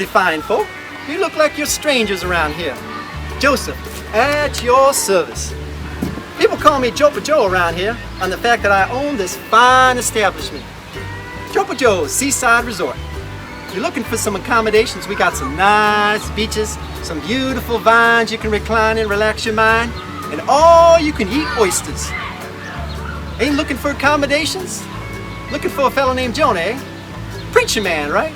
Howdy, fine folk. You look like you're strangers around here. Joseph, at your service. People call me Jopa Joe around here on the fact that I own this fine establishment. Jopa Joe's Seaside Resort. If you're looking for some accommodations, we got some nice beaches, some beautiful vines you can recline and relax your mind, and all you can eat oysters. Ain't looking for accommodations? Looking for a fellow named Jonah, eh? Preacher man, right?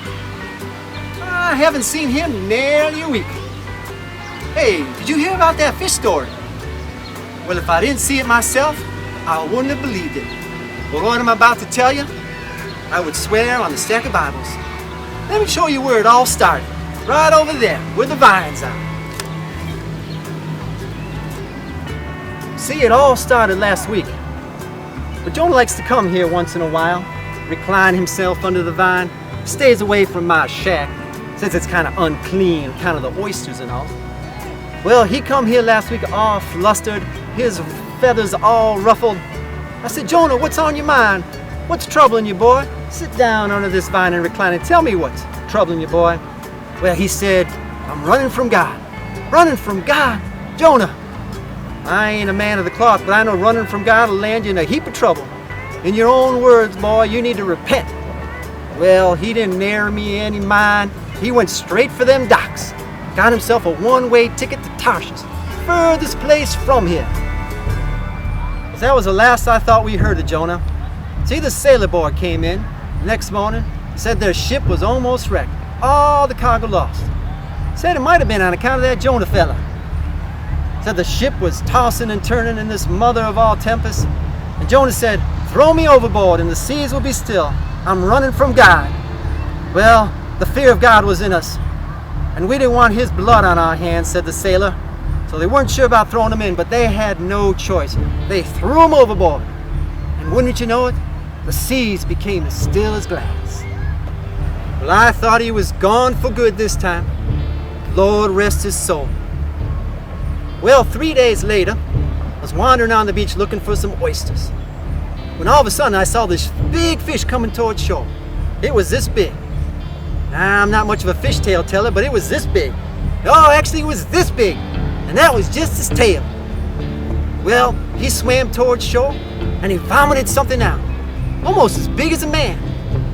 I haven't seen him nearly a week. Hey, did you hear about that fish story? Well, if I didn't see it myself, I wouldn't have believed it. But what I'm about to tell you, I would swear on the stack of Bibles. Let me show you where it all started. Right over there, where the vines are. See, it all started last week. But Jonah likes to come here once in a while, recline himself under the vine, stays away from my shack, since it's kind of unclean, kind of the oysters and all. Well, he come here last week all flustered, his feathers all ruffled. I said, Jonah, what's on your mind? What's troubling you, boy? Sit down under this vine and recline and tell me what's troubling you, boy. Well, he said, I'm running from God. Running from God? Jonah, I ain't a man of the cloth, but I know running from God will land you in a heap of trouble. In your own words, boy, you need to repent. Well, he didn't narrow me any mind. He went straight for them docks. Got himself a one-way ticket to Tarshish, furthest place from here. But that was the last I thought we heard of Jonah. See, the sailor boy came in the next morning, said their ship was almost wrecked, all the cargo lost. Said it might have been on account of that Jonah fella. Said the ship was tossing and turning in this mother of all tempests. And Jonah said, throw me overboard and the seas will be still. I'm running from God. Well, the fear of God was in us, and we didn't want his blood on our hands, said the sailor. So they weren't sure about throwing him in, but they had no choice. They threw him overboard. And wouldn't you know it, the seas became as still as glass. Well, I thought he was gone for good this time. Lord rest his soul. Well, 3 days later, I was wandering on the beach looking for some oysters, when all of a sudden I saw this big fish coming towards shore. It was this big. I'm not much of a fishtail teller, but it was this big. Oh, actually it was this big, and that was just his tail. Well, he swam towards shore, and he vomited something out, almost as big as a man.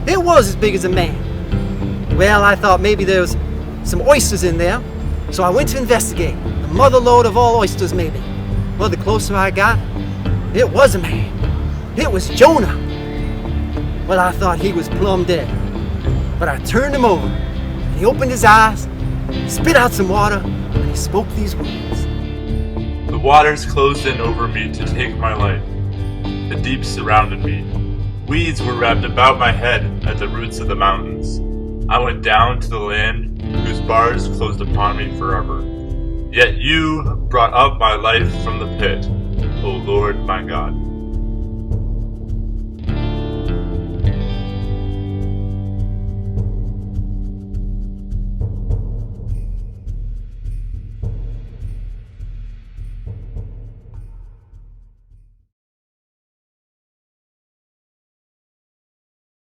It was as big as a man. Well, I thought maybe there was some oysters in there, so I went to investigate. The mother lode of all oysters, maybe. Well, the closer I got, it was a man. It was Jonah. Well, I thought he was plumb dead. But I turned him over, and he opened his eyes, spit out some water, and he spoke these words. The waters closed in over me to take my life. The deep surrounded me. Weeds were wrapped about my head at the roots of the mountains. I went down to the land whose bars closed upon me forever. Yet you brought up my life from the pit, O Lord my God.